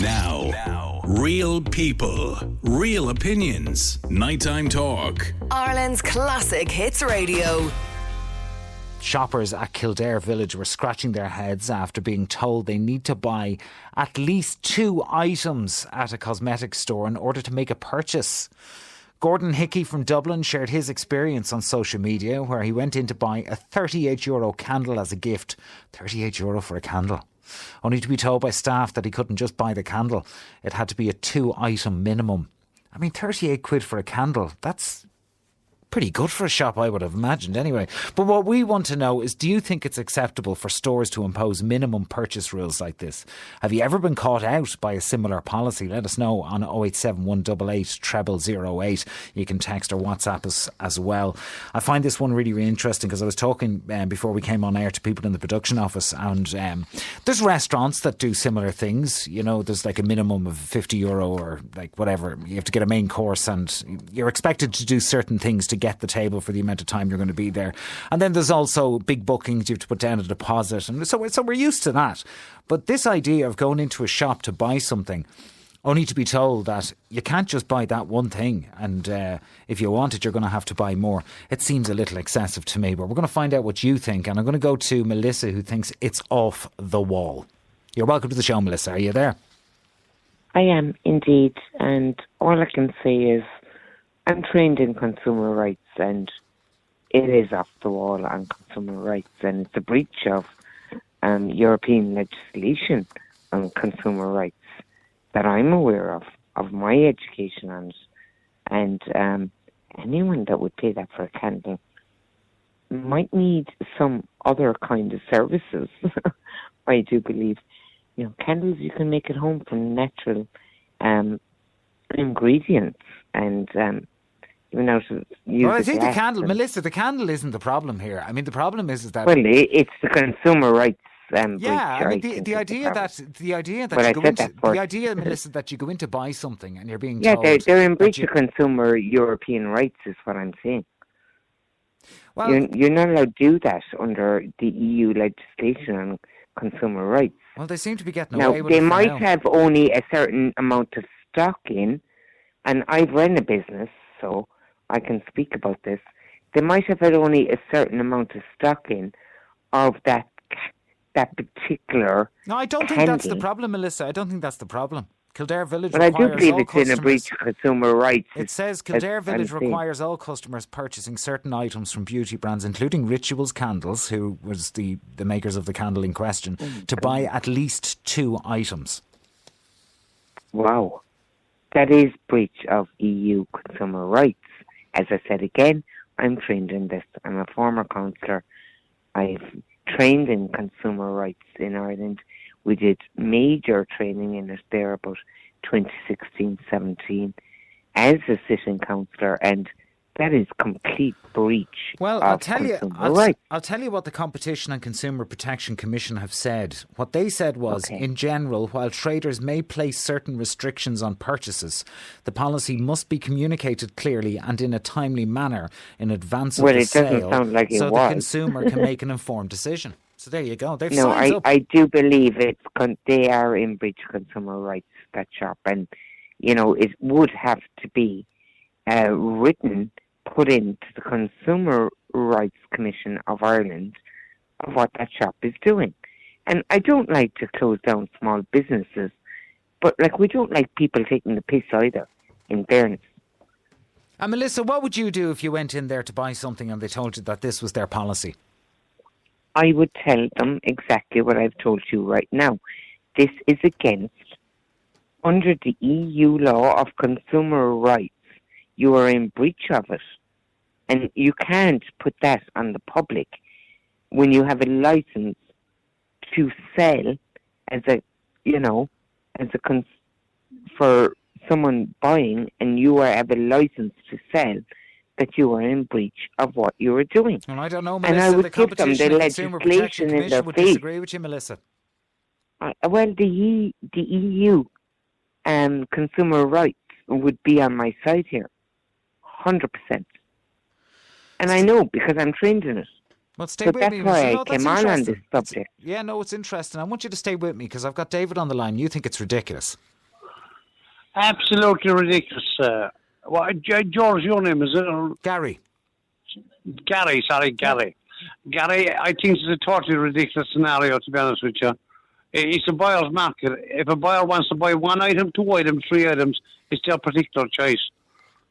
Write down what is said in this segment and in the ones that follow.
Now, real people, real opinions. Nighttime Talk. Ireland's classic hits radio. Shoppers at Kildare Village were scratching their heads after being told they need to buy at least 2 items at a cosmetics store in order to make a purchase. Gordon Hickey from Dublin shared his experience on social media, where he went in to buy a €38 candle as a gift. €38 for a candle. Only to be told by staff that he couldn't just buy the candle. It had to be a 2-item minimum. I mean, 38 quid for a candle, that's pretty good for a shop, I would have imagined anyway. But what we want to know is, do you think it's acceptable for stores to impose minimum purchase rules like this? Have you ever been caught out by a similar policy? Let us know on 087 188 0008. You can text or WhatsApp us as well. I find this one really, really interesting because I was talking before we came on air to people in the production office, and there's restaurants that do similar things. You know, there's like a minimum of €50 or like whatever. You have to get a main course and you're expected to do certain things to get the table for the amount of time you're going to be there. And then there's also big bookings, you have to put down a deposit, and so we're used to that. But this idea of going into a shop to buy something only to be told that you can't just buy that one thing, and if you want it you're going to have to buy more, it seems a little excessive to me. But we're going to find out what you think, and I'm going to go to Melissa, who thinks it's off the wall. You're welcome to the show, Melissa. Are you there? I am indeed, and all I can say is I'm trained in consumer rights, and it is off the wall on consumer rights, and it's a breach of European legislation on consumer rights that I'm aware of my education on it. And anyone that would pay that for a candle might need some other kind of services. I do believe, you know, candles you can make at home from natural ingredients, and even out of use. Well, I think the candle, Melissa, the candle isn't the problem here. I mean, the problem is that, well, it's the consumer rights. Yeah, I mean, the idea that you go into the idea, Melissa, that you go in to buy something and you're being told, they're in breach of consumer European rights, is what I'm saying. Well, you're not allowed to do that under the EU legislation on consumer rights. Well, they seem to be getting away with it. They might have only a certain amount of stock in, and I've run a business, so I can speak about this. They might have had only a certain amount of stock in of that particular. No, I don't think that's the problem, Melissa. I don't think that's the problem. Kildare Village requires all customers... But I do believe it's in a breach of consumer rights. It says Kildare Village requires all customers purchasing certain items from beauty brands, including Rituals Candles, who was the makers of the candle in question, to buy at least 2 items. Wow. That is breach of EU consumer rights. As I said again, I'm trained in this. I'm a former councillor. I've trained in consumer rights in Ireland. We did major training in it there about 2016-17 as a sitting councillor, and that is complete breach. Well, I'll tell you what the Competition and Consumer Protection Commission have said. What they said was, in general, while traders may place certain restrictions on purchases, the policy must be communicated clearly and in a timely manner in advance of the sale, so the consumer can make an informed decision. So there you go. They've signed up. I do believe they are in breach of consumer rights, that shop, and you know it would have to be put into the Consumer Rights Commission of Ireland of what that shop is doing. And I don't like to close down small businesses, but we don't like people taking the piss either, in fairness. And Melissa, what would you do if you went in there to buy something and they told you that this was their policy? I would tell them exactly what I've told you right now. This is against, under the EU law of consumer rights, you are in breach of it. And you can't put that on the public when you have a license to sell for someone buying, and you have a license to sell, that you are in breach of what you are doing. Well, I don't know, Melissa. And I would the give them the legislation in their would face. Disagree with you, Melissa. Well, the EU consumer rights would be on my side here, 100%. And I know because I'm trained in it. Well, stay with me. That's why I came on this subject. Yeah, no, it's interesting. I want you to stay with me because I've got David on the line. You think it's ridiculous. Absolutely ridiculous. George, your name is it? Gary. Gary, sorry, Gary. Gary, I think it's a totally ridiculous scenario, to be honest with you. It's a buyer's market. If a buyer wants to buy 1 item, 2 items, 3 items, it's their particular choice.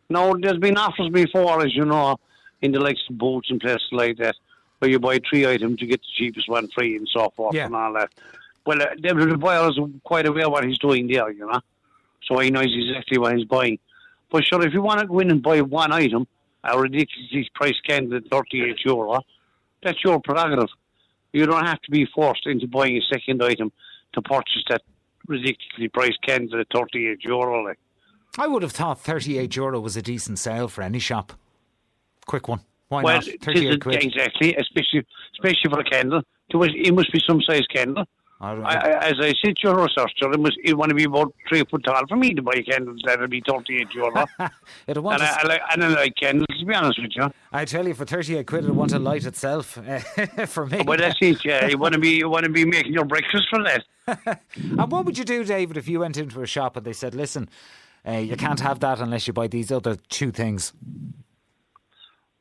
Now, there's been offers before, as you know, in the likes of boots and places like that, where you buy 3 items, you get the cheapest one free and so forth and all that. Well, the buyer is quite aware of what he's doing there, you know. So he knows exactly what he's buying. But sure, if you want to go in and buy 1 item, a ridiculously priced candle at €38, that's your prerogative. You don't have to be forced into buying a second item to purchase that ridiculously priced candle at €38. Like. I would have thought €38 was a decent sale for any shop. Quick one. Why not? 38 quid. Exactly, especially for a candle. It must be some size candle. As I said to your researcher, it want to be about 3 foot tall for me to buy candles. That'll be €38. I like candles, to be honest with you. I tell you, for 38 quid, it'll want to light itself for me. But that's it. Yeah, you want to be making your breakfast for that. And what would you do, David, if you went into a shop and they said, "Listen, you can't have that unless you buy these other 2 things"?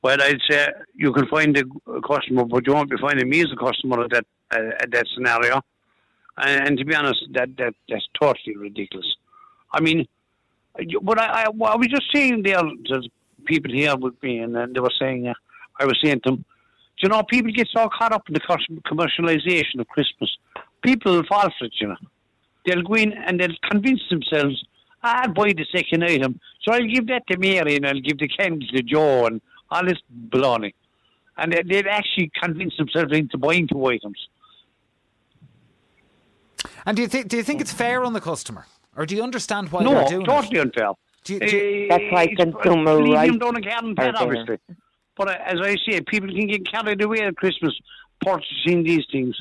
Well, I'd say you can find a customer, but you won't be finding me as a customer at that scenario. And to be honest, that's totally ridiculous. I mean, but I was just saying there's people here with me, and they were saying, I was saying to them, you know, people get so caught up in the commercialisation of Christmas. People will fall for it, you know. They'll go in and they'll convince themselves, I'll buy the second item, so I'll give that to Mary and I'll give the candle to Joe and all this baloney. And they'll actually convince themselves into buying 2 items. And do you think it's fair on the customer, or do you understand why they're doing it? No, totally unfair. That's why consumer rights are obviously. But as I say, people can get carried away at Christmas purchasing these things.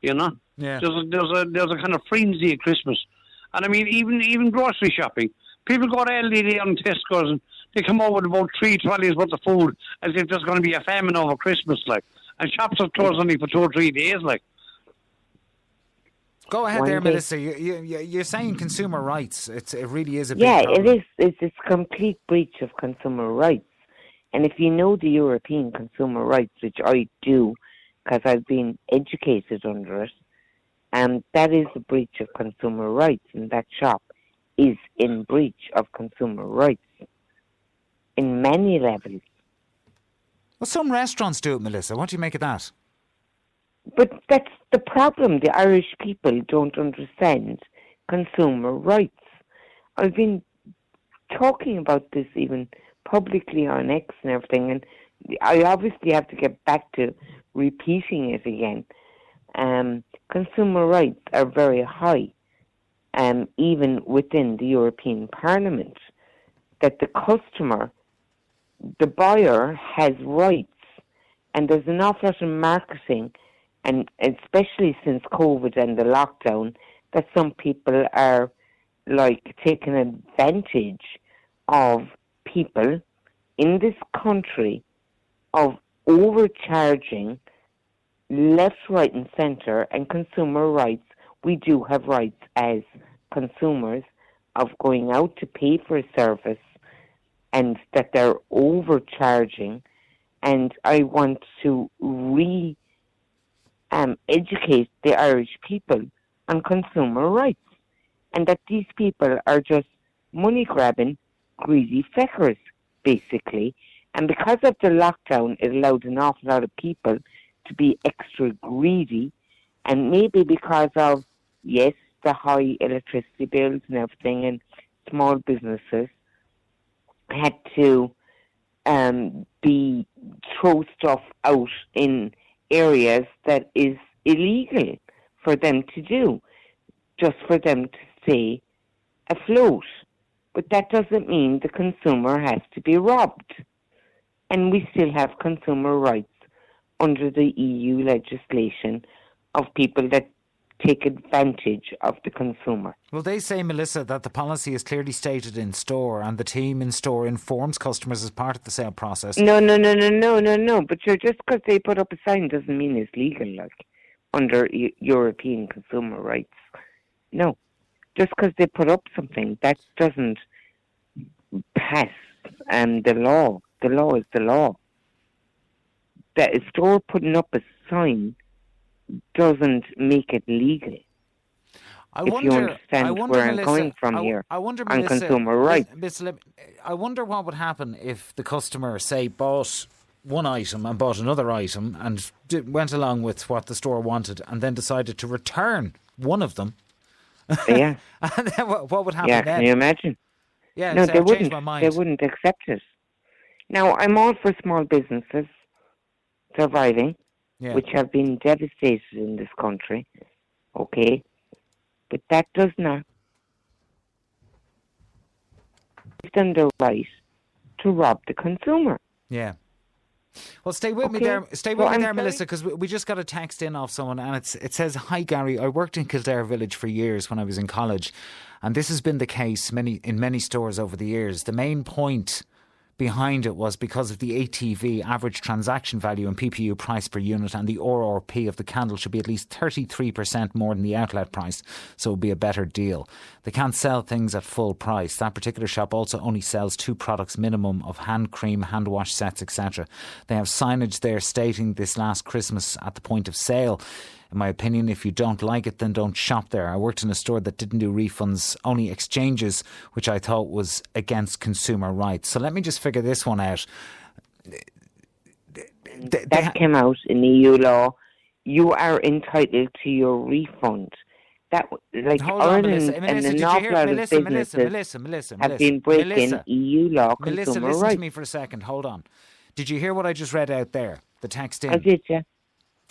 You know, there's a kind of frenzy at Christmas, and I mean even grocery shopping. People go to Aldi and Tesco's and they come over with about 3 trolleys worth of food as if there's going to be a famine over Christmas, like. And shops are closed only for 2 or 3 days, like. Go ahead there, Melissa. You're saying consumer rights. It really is a big problem. It is. It's a complete breach of consumer rights. And if you know the European consumer rights, which I do, because I've been educated under it, that is a breach of consumer rights. And that shop is in breach of consumer rights in many levels. Well, some restaurants do it, Melissa. What do you make of that? But that's the problem. The Irish people don't understand consumer rights. I've been talking about this even publicly on X and everything, and I obviously have to get back to repeating it again. Consumer rights are very high, even within the European Parliament, that the customer, the buyer, has rights, and there's an awful lot of marketing, and especially since COVID and the lockdown, that some people are like taking advantage of people in this country of overcharging left, right and centre. And consumer rights, we do have rights as consumers of going out to pay for a service, and that they're overcharging. And I want to educate the Irish people on consumer rights, and that these people are just money-grabbing, greedy feckers, basically. And because of the lockdown, it allowed an awful lot of people to be extra greedy, and maybe because of, yes, the high electricity bills and everything, and small businesses had to throw stuff out in areas that is illegal for them to do, just for them to stay afloat. But that doesn't mean the consumer has to be robbed. And we still have consumer rights under the EU legislation of people that take advantage of the consumer. Well, they say, Melissa, that the policy is clearly stated in store and the team in store informs customers as part of the sale process. No. But just because they put up a sign doesn't mean it's legal, like, under European consumer rights. No. just because they put up something, that doesn't pass the law. The law is the law. That a store putting up a sign doesn't make it legal. I If wonder, you understand where I'm Melissa, going from here I wonder, on Melissa, consumer rights. I wonder what would happen if the customer, say, bought one item and bought another item and went along with what the store wanted and then decided to return one of them. Yeah. And then what would happen Yeah, then? can you imagine? Yeah, No, so they I've changed wouldn't. my mind. They wouldn't accept it. Now, I'm all for small businesses surviving, Yeah. which have been devastated in this country. Okay, but that does not give them the right to rob the consumer. Yeah. Well, stay with me Okay. there. Stay with Well, me I'm there, sorry. Melissa, because we just got a text in off someone, and it says, "Hi Gary, I worked in Kildare Village for years when I was in college, and this has been the case in many stores over the years. The main point behind it was because of the ATV, average transaction value, and PPU price per unit, and the RRP of the candle should be at least 33% more than the outlet price, so it would be a better deal. They can't sell things at full price. That particular shop also only sells 2 products minimum of hand cream, hand wash sets, etc. They have signage there stating this last Christmas at the point of sale. In my opinion, if you don't like it, then don't shop there. I worked in a store that didn't do refunds, only exchanges, which I thought was against consumer rights." So let me just figure this one out. That came out in EU law. You are entitled to your refund. That, like, Hold on, Ireland Melissa. and Melissa, an did you awful hear? lot of Melissa, businesses have been breaking Melissa, EU law Melissa, consumer listen rights. to me for a second. Hold on. Did you hear what I just read out there? The text in. I did, yeah.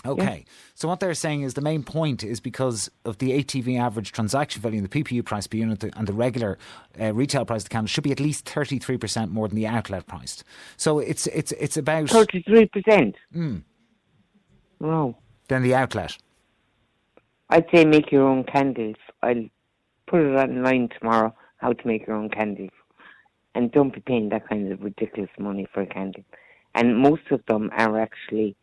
Okay, so what they're saying is the main point is because of the ATV average transaction value and the PPU price per unit and the regular retail price of the candle should be at least 33% more than the outlet price. So it's about 33%. Wow. than the outlet. I'd say make your own candles. I'll put it online tomorrow, how to make your own candles. And don't be paying that kind of ridiculous money for a candle. And most of them are actually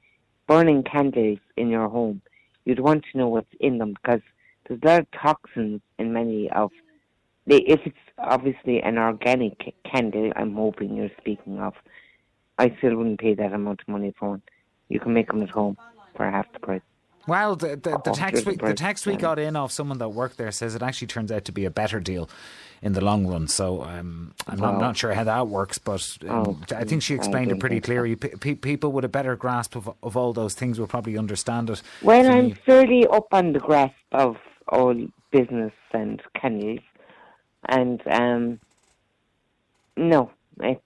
burning candles in your home. You'd want to know what's in them because there's a lot of toxins in many of... If it's obviously an organic candle, I'm hoping you're speaking of, I still wouldn't pay that amount of money for one. You can make them at home for half the price. Well, the text we yeah. got in off someone that worked there says it actually turns out to be a better deal in the long run. So I'm not sure how that works, but I think she explained it pretty clearly. People with a better grasp of all those things will probably understand it. Well, I'm fairly up on the grasp of all business and candles, and no, it's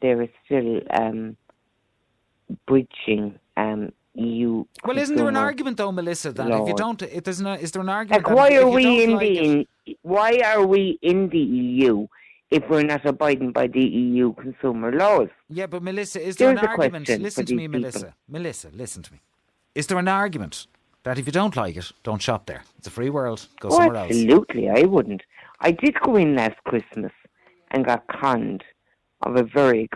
there is still breaching EU. Well, isn't there an argument though, Melissa, that if you don't, is there an argument? Like, why are we in the EU if we're not abiding by the EU consumer laws? Yeah, but Melissa, is there an There's a argument? question Listen for to me, these Melissa. people. Melissa, listen to me. Is there an argument that if you don't like it, don't shop there? It's a free world. Go somewhere else. Absolutely, I wouldn't. I did go in last Christmas and got conned of a very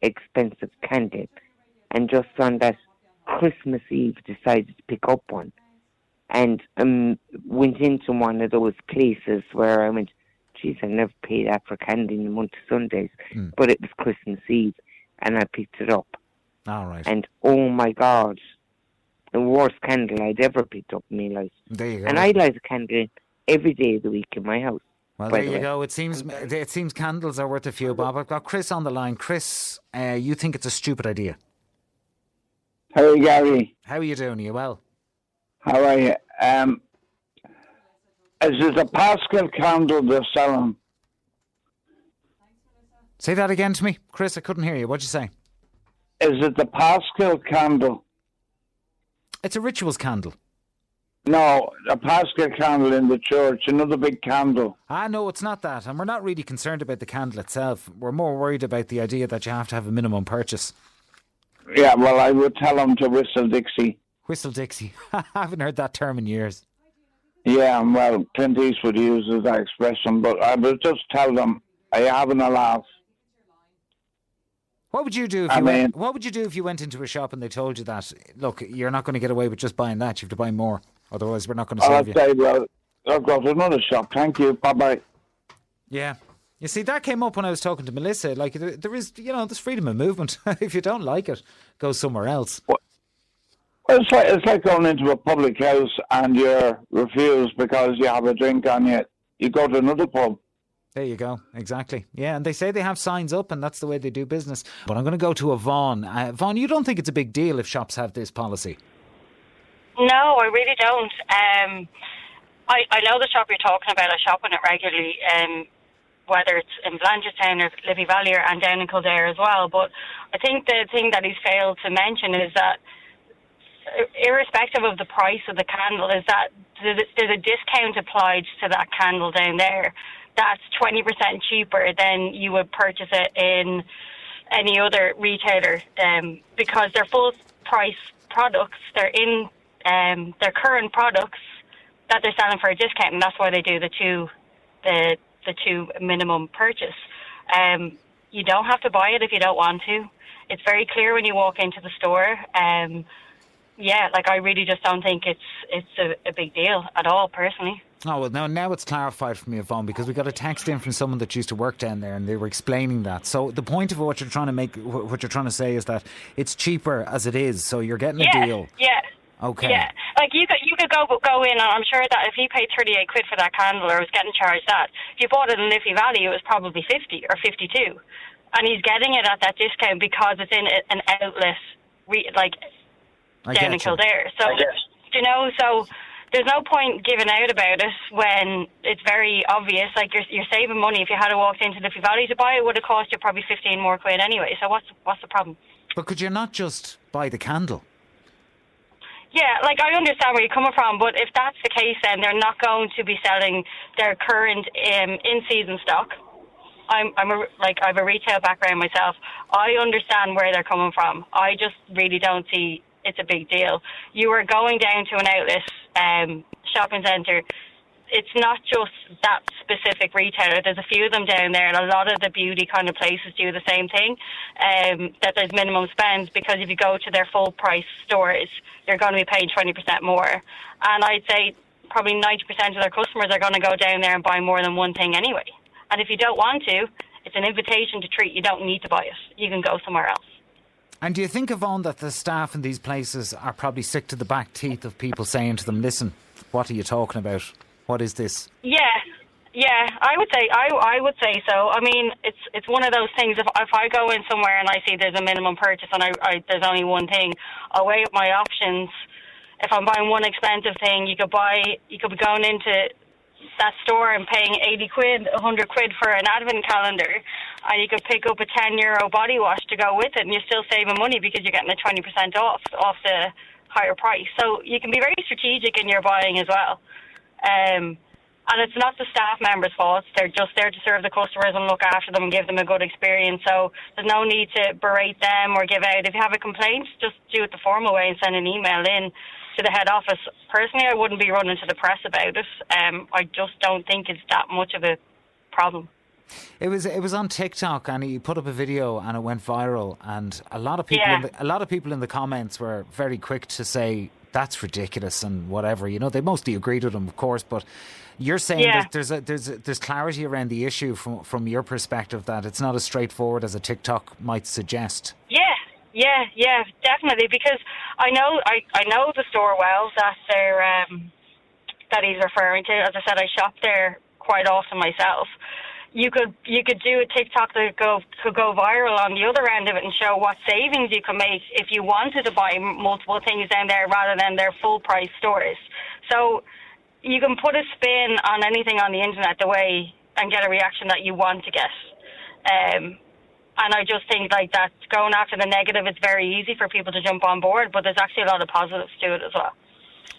expensive candle, and just on that Christmas Eve decided to pick up one, and went into one of those places where I went, geez, I never paid that for candy in the month of Sundays, but it was Christmas Eve, and I picked it up. All right. And oh my God, the worst candle I'd ever picked up in my life. There you go. And I light a candle every day of the week in my house. Well, there you go. It seems candles are worth a few, Bob. I've got Chris on the line. Chris, you think it's a stupid idea? Hey, Gary. How are you doing? Are you well? How are you? Is it a Pascal candle they're selling? Say that again to me, Chris. I couldn't hear you. What'd you say? Is it the Pascal candle? It's a rituals candle. No, a Pascal candle in the church, another big candle. No, it's not that. And we're not really concerned about the candle itself. We're more worried about the idea that you have to have a minimum purchase. Yeah, well, I would tell them to whistle Dixie. Whistle Dixie. I haven't heard that term in years. Yeah, well, Clint Eastwood uses that expression, but I would just tell them, are you having a laugh? What would you do what would you do if you went into a shop and they told you that, look, you're not going to get away with just buying that, you have to buy more, otherwise we're not going to serve you? I'd say, well, I've got another shop. Thank you. Bye-bye. Yeah. You see, that came up when I was talking to Melissa. Like, there is, there's freedom of movement. If you don't like it, go somewhere else. Well, it's like going into a public house and you're refused because you have a drink on you. You go to another pub. There you go. Exactly. Yeah, and they say they have signs up and that's the way they do business. But I'm going to go to Yvonne. Yvonne, you don't think it's a big deal if shops have this policy? No, I really don't. I know the shop you're talking about. I shop in it regularly, whether it's in Blanchardstown or Liffey Valley and down in Kildare as well. But I think the thing that he's failed to mention is that, irrespective of the price of the candle, is that there's a discount applied to that candle down there that's 20% cheaper than you would purchase it in any other retailer, because they're full price products. They're in their current products that they're selling for a discount, and that's why they do the two minimum purchase. You don't have to buy it if you don't want to. It's very clear when you walk into the store. I really just don't think it's a big deal at all, personally. Oh, well, now it's clarified for me, Yvonne, because we got a text in from someone that used to work down there and they were explaining that. So the point of what you're trying to say is that it's cheaper as it is, so you're getting a deal. Yeah. Okay. Yeah, like you could go in, and I'm sure that if he paid 38 quid for that candle or was getting charged that, if you bought it in Liffey Valley, it was probably 50 or 52, and he's getting it at that discount because it's in an outlet, down in Kildare. So so there's no point giving out about it when it's very obvious. Like you're saving money. If you had walked into Liffey Valley to buy it, would have cost you probably 15 more quid anyway. So what's the problem? But could you not just buy the candle? Yeah, I understand where you're coming from, but if that's the case, then they're not going to be selling their current in-season stock. I have a retail background myself. I understand where they're coming from. I just really don't see it's a big deal. You are going down to an outlet shopping centre. It's not just that specific retailer. There's a few of them down there, and a lot of the beauty kind of places do the same thing, that there's minimum spends, because if you go to their full price stores, you're going to be paying 20% more. And I'd say probably 90% of their customers are going to go down there and buy more than one thing anyway. And if you don't want to, it's an invitation to treat. You don't need to buy it. You can go somewhere else. And do you think, Yvonne, that the staff in these places are probably sick to the back teeth of people saying to them, listen, what are you talking about? What is this? Yeah, I would say so. I mean, it's one of those things. If I go in somewhere and I see there's a minimum purchase and there's only one thing, I'll weigh up my options. If I'm buying one expensive thing, you could be going into that store and paying 80 quid, 100 quid for an advent calendar, and you could pick up a €10 body wash to go with it, and you're still saving money because you're getting a 20% off the higher price. So you can be very strategic in your buying as well. And it's not the staff members' fault. They're just there to serve the customers and look after them and give them a good experience. So there's no need to berate them or give out. If you have a complaint, just do it the formal way and send an email in to the head office. Personally, I wouldn't be running to the press about it. I just don't think it's that much of a problem. It was on TikTok, and he put up a video and it went viral, and a lot of people in the comments were very quick to say that's ridiculous and whatever. They mostly agreed with him, of course, but you're saying that there's clarity around the issue from your perspective, that it's not as straightforward as a TikTok might suggest. Yeah, definitely, because I know the store well that he's referring to. As I said, I shop there quite often myself. You could do a TikTok that could go viral on the other end of it and show what savings you could make if you wanted to buy multiple things down there rather than their full price stores. So you can put a spin on anything on the internet and get a reaction that you want to get. And I just think that going after the negative, it's very easy for people to jump on board, but there's actually a lot of positives to it as well.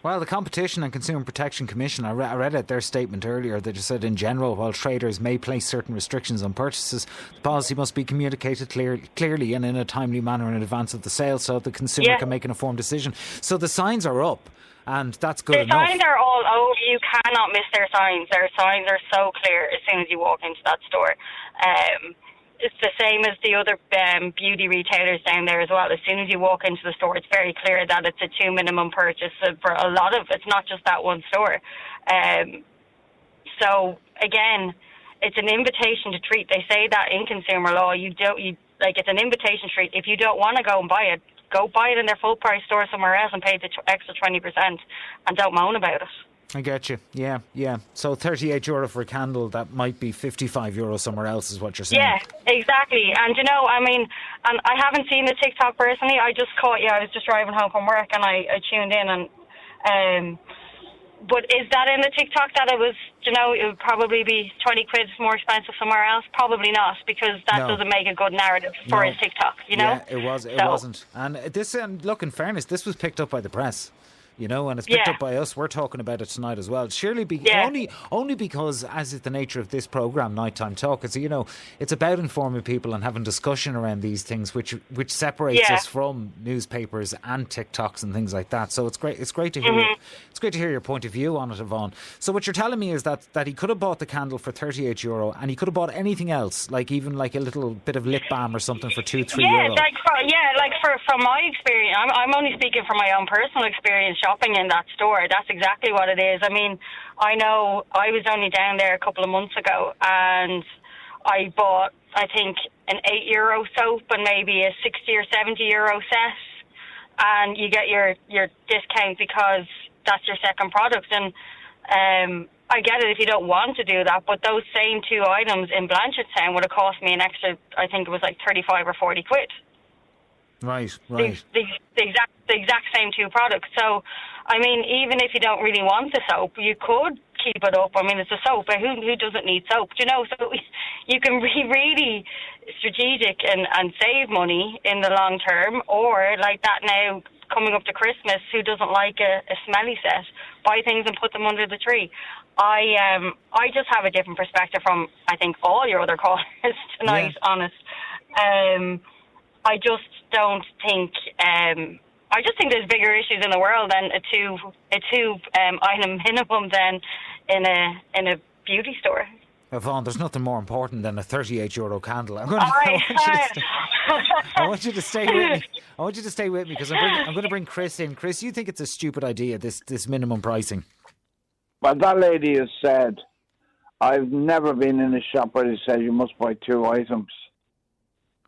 Well, the Competition and Consumer Protection Commission, I read out their statement earlier. They just said, in general, while traders may place certain restrictions on purchases, the policy must be communicated clearly and in a timely manner in advance of the sale, so the consumer can make an informed decision. So the signs are up, and that's good enough. The signs are all over. You cannot miss their signs. Their signs are so clear as soon as you walk into that store. It's the same as the other beauty retailers down there as well. As soon as you walk into the store, it's very clear that it's a 2 minimum purchase for a lot of. It's not just that one store. So again, it's an invitation to treat. They say that in consumer law, it's an invitation to treat. If you don't want to go and buy it, go buy it in their full price store somewhere else and pay the extra 20% and don't moan about it. I get you. Yeah. So €38 for a candle, that might be €55 somewhere else, is what you're saying. Yeah, exactly. And and I haven't seen the TikTok personally. I just caught you. I was just driving home from work and I tuned in and. But is that in the TikTok that it was, it would probably be 20 quid more expensive somewhere else? Probably not, because that doesn't make a good narrative for his TikTok, Yeah, it wasn't. And this, look, in fairness, this was picked up by the press. And it's picked up by us. We're talking about it tonight as well. Surely only because, as is the nature of this programme, Nighttime Talk, it's about informing people and having discussion around these things, which separates us from newspapers and TikToks and things like that. So it's great. It's great to hear. It's great to hear your point of view on it, Yvonne. So what you're telling me is that he could have bought the candle for €38, and he could have bought anything else, like even like a little bit of lip balm or something for €2-3. From my experience, I'm only speaking from my own personal experience shopping in that store. That's exactly what it is. I mean, I know I was only down there a couple of months ago and I bought, I think, an €8 soap and maybe a €60 or €70 set, and you get your discount because that's your second product. And I get it if you don't want to do that, but those same two items in Blanchardstown would have cost me an extra, I think it was like 35 or 40 quid. Right. The exact same two products. So, I mean, even if you don't really want the soap, you could keep it up. I mean, it's a soap. Who doesn't need soap? So you can be really strategic and save money in the long term. Or like that now, coming up to Christmas, who doesn't like a smelly set? Buy things and put them under the tree. I just have a different perspective from, I think, all your other callers tonight, honest. I just don't think. I just think there's bigger issues in the world than a two item minimum than in a beauty store. Yvonne, there's nothing more important than a €38 candle. I want you to stay with me. I want you to stay with me because I'm going to bring Chris in. Chris, you think it's a stupid idea, this minimum pricing? Well, that lady has said, I've never been in a shop where they said you must buy 2 items.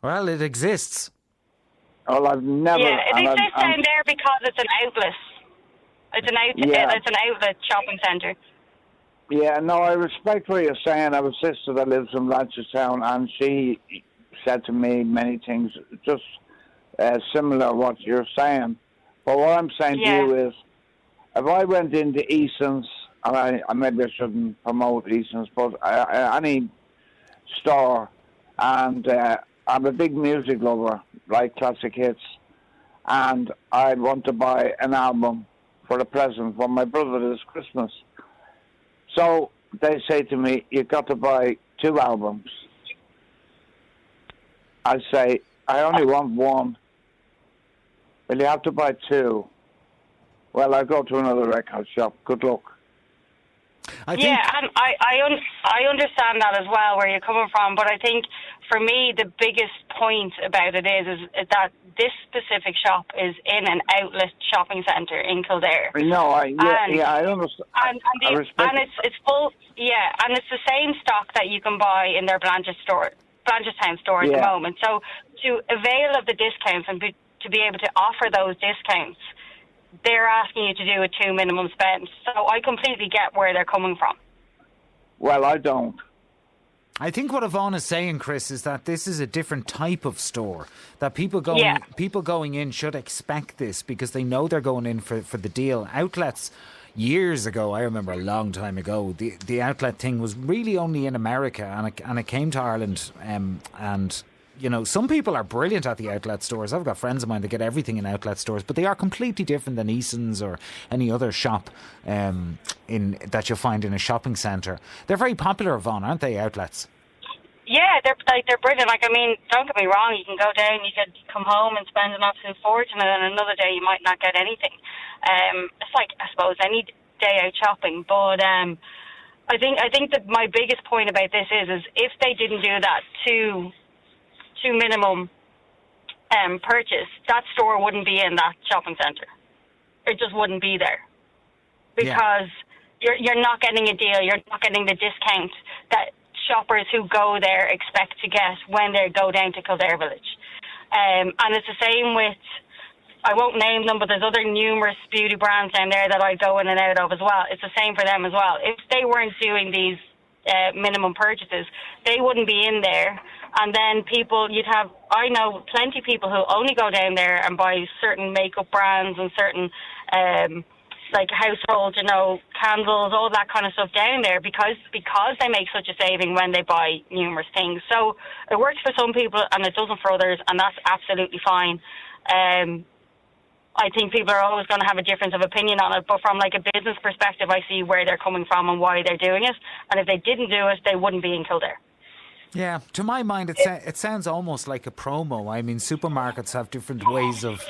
Well, it exists. Well, I've never. Yeah, it exists down there because it's an outlet. It's an outlet shopping centre. Yeah, no, I respect what you're saying. I have a sister that lives in Blanchardstown, and she said to me many things just similar to what you're saying. But what I'm saying to you is, if I went into Eason's, and I maybe I shouldn't promote Eason's, but any store, and I'm a big music lover, like classic hits, and I'd want to buy an album for a present for my brother this Christmas. So they say to me, you've got to buy 2 albums. I say, I only want 1. Well, you have to buy 2. Well, I go to another record shop. Good luck. And I understand that as well, where you're coming from, but I think for me the biggest point about it is that this specific shop is in an outlet shopping centre in Kildare. No, I understand. And it's full, and it's the same stock that you can buy in their Blanchardstown store at the moment. So to avail of the discounts and to be able to offer those discounts, they're asking you to do a 2 minimum spend. So I completely get where they're coming from. Well, I don't. I think what Yvonne is saying, Chris, is that this is a different type of store. That people going in should expect this because they know they're going in for the deal. Outlets, years ago, I remember a long time ago, the outlet thing was really only in America, and it came to Ireland, and some people are brilliant at the outlet stores. I've got friends of mine that get everything in outlet stores, but they are completely different than Eason's or any other shop that you'll find in a shopping centre. They're very popular, Yvonne, aren't they, outlets? Yeah, they're brilliant. Like, I mean, don't get me wrong, you can go down, you could come home and spend an absolute fortune, and then another day you might not get anything. It's like, I suppose, any day out shopping, but I think that my biggest point about this is if they didn't do that two minimum purchase, that store wouldn't be in that shopping centre. It just wouldn't be there because you're not getting a deal. You're not getting the discount that shoppers who go there expect to get when they go down to Kildare Village. And it's the same with, I won't name them, but there's other numerous beauty brands down there that I go in and out of as well. It's the same for them as well. If they weren't doing these minimum purchases, they wouldn't be in there. And then I know plenty of people who only go down there and buy certain makeup brands and certain like household, candles, all that kind of stuff down there because they make such a saving when they buy numerous things. So it works for some people and it doesn't for others, and that's absolutely fine. I think people are always going to have a difference of opinion on it, but from like a business perspective, I see where they're coming from and why they're doing it. And if they didn't do it, they wouldn't be in Kildare. Yeah, to my mind, it sounds almost like a promo. I mean, supermarkets have different ways of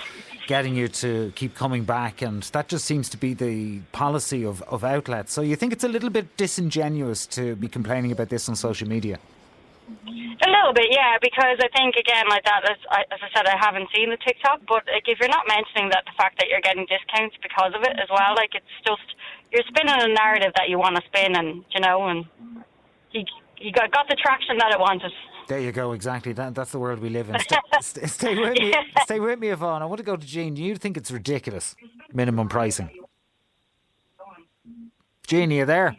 getting you to keep coming back, and that just seems to be the policy of outlets. So you think it's a little bit disingenuous to be complaining about this on social media? A little bit, yeah, because I think, again, like that, as I said, I haven't seen the TikTok, but like, if you're not mentioning that the fact that you're getting discounts because of it as well, like it's just, you're spinning a narrative that you want to spin, and, and you got the traction that it wanted. There you go, exactly. That's the world we live in. Stay with me. Stay with me, Yvonne. I want to go to Jean. Do you think it's ridiculous, minimum pricing? Jean, are you there?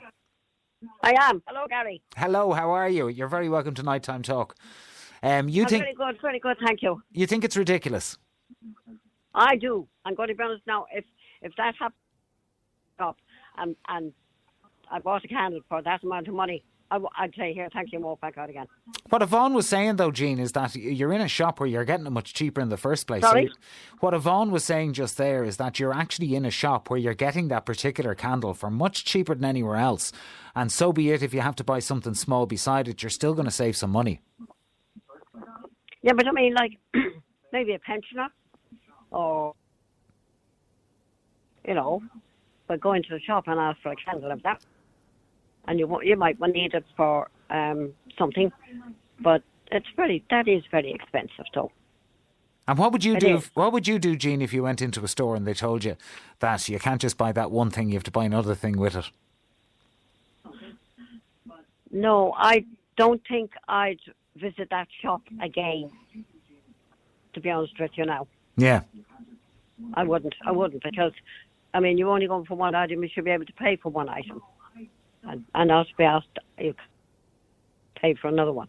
I am. Hello, Gary. Hello, how are you? You're very welcome to Nighttime Talk. Very good, thank you. You think it's ridiculous? I do. I'm going to be honest now. If that happens up and I bought a candle for that amount of money, I'd say, here, thank you, and walk back out again. What Yvonne was saying, though, Jean, is that you're in a shop where you're getting it much cheaper in the first place. Sorry? So what Yvonne was saying just there is that you're actually in a shop where you're getting that particular candle for much cheaper than anywhere else. And so be it, if you have to buy something small beside it, you're still going to save some money. Yeah, but I mean, like, maybe a pensioner or, but go into the shop and ask for a candle of that. And you might need it for something, but that is very expensive, though. And what would you do? What would you do, Jean, if you went into a store and they told you that you can't just buy that one thing; you have to buy another thing with it? No, I don't think I'd visit that shop again. To be honest with you, now. Yeah. I wouldn't because, I mean, you're only going for one item. You should be able to pay for one item. And not be asked, you pay for another one.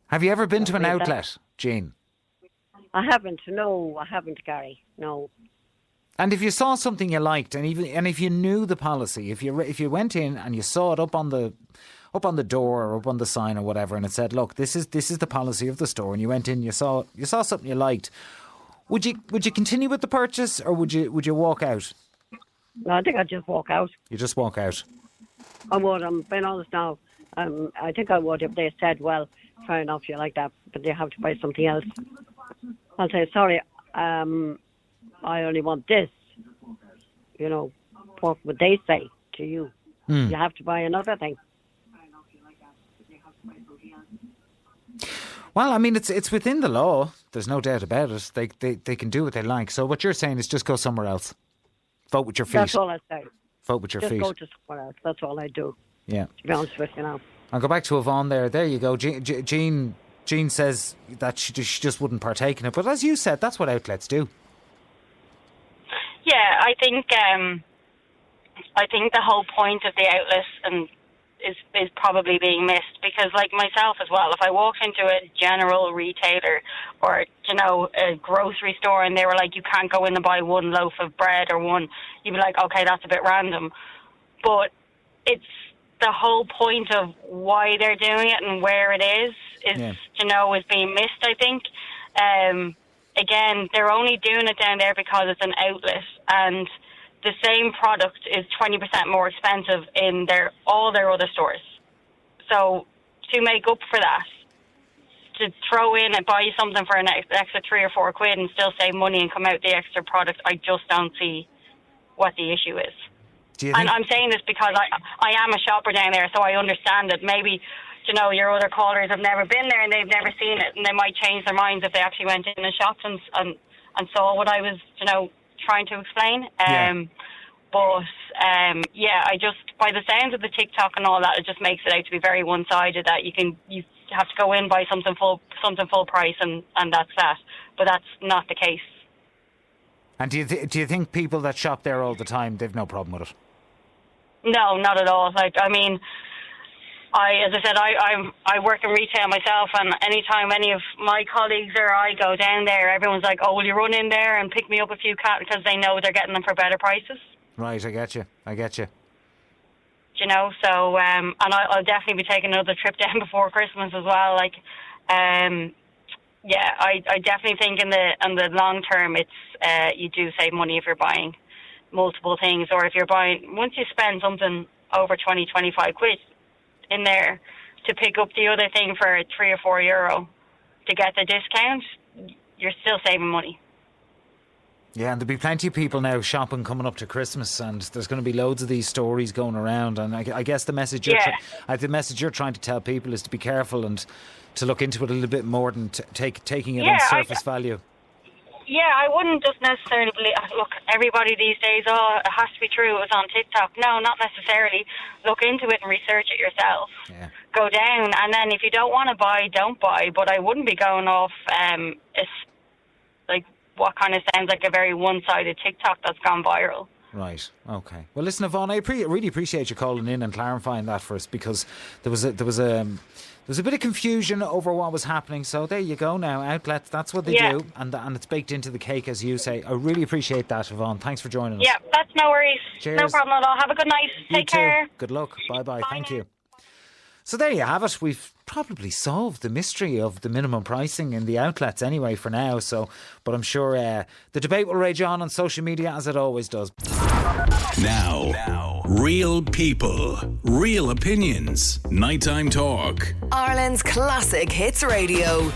Have you ever been to an outlet, Jean? I haven't, Gary, no. And if you saw something you liked, and if you knew the policy, if you went in and you saw it up on the door or up on the sign or whatever, and it said, "Look, this is the policy of the store," and you went in, you saw something you liked, would you continue with the purchase, or would you walk out? No, I think I'd just walk out. You just walk out? I would. I'm being honest now. I think I would if they said, well, fair enough, you like that, but you have to buy something else. I'll say, sorry, I only want this. What would they say to you? You have to buy another thing. Well, I mean, it's within the law. There's no doubt about it. They can do what they like. So what you're saying is just go somewhere else. Vote with your feet. That's all I say. Vote with your feet. Just go to somewhere else. That's all I do. Yeah. To be honest with you now. I'll go back to Yvonne there. There you go. Jean says that she just wouldn't partake in it. But as you said, that's what outlets do. Yeah, I think the whole point of the outlets is probably being missed, because like myself as well, if I walked into a general retailer or a grocery store and they were like, you can't go in and buy one loaf of bread or one, you'd be like, okay, that's a bit random. But it's the whole point of why they're doing it and where it is being missed, I think. Again, they're only doing it down there because it's an outlet, and the same product is 20% more expensive in all their other stores. So to make up for that, to throw in and buy something for an extra £3 or £4 and still save money and come out the extra product, I just don't see what the issue is. And I'm saying this because I am a shopper down there, so I understand it. Maybe, your other callers have never been there and they've never seen it, and they might change their minds if they actually went in and shopped and saw what I was, trying to explain. But yeah, I just, by the sounds of the TikTok and all that, it just makes it out to be very one-sided. That you have to go in, buy something full price, and that's that. But that's not the case. And do you think people that shop there all the time, they've no problem with it? No, not at all. Like, I mean, as I said, I work in retail myself, and anytime any of my colleagues or I go down there, everyone's like, "Oh, will you run in there and pick me up a few cats?" Because they know they're getting them for better prices. Right, I get you. You know, so and I'll definitely be taking another trip down before Christmas as well. Like, yeah, I definitely think in the long term, it's you do save money if you're buying multiple things, or if you're buying, once you spend something over 20-25 quid in there to pick up the other thing for €3 or €4 to get the discount, you're still saving money. Yeah, and there'll be plenty of people now shopping coming up to Christmas, and there's going to be loads of these stories going around. And I guess the message you're trying to tell people is to be careful and to look into it a little bit more than taking it on surface value. Yeah, I wouldn't just necessarily believe, look, everybody these days, it has to be true, it was on TikTok. No, not necessarily. Look into it and research it yourself. Yeah. Go down, and then if you don't want to buy, don't buy. But I wouldn't be going off, it's like what kind of sounds like a very one-sided TikTok that's gone viral. Right. Okay. Well, listen, Yvonne, I really appreciate you calling in and clarifying that for us, because there was a bit of confusion over what was happening. So there you go now. Outlets, that's what they do. And it's baked into the cake, as you say. I really appreciate that, Yvonne. Thanks for joining us. Yeah, that's no worries. Cheers. No problem at all. Have a good night. Take care. Good luck. Bye-bye. Thank you. So there you have it. We've probably solved the mystery of the minimum pricing in the outlets anyway for now. But I'm sure the debate will rage on social media, as it always does. Now, real people, real opinions. Nighttime Talk. Ireland's classic hits radio.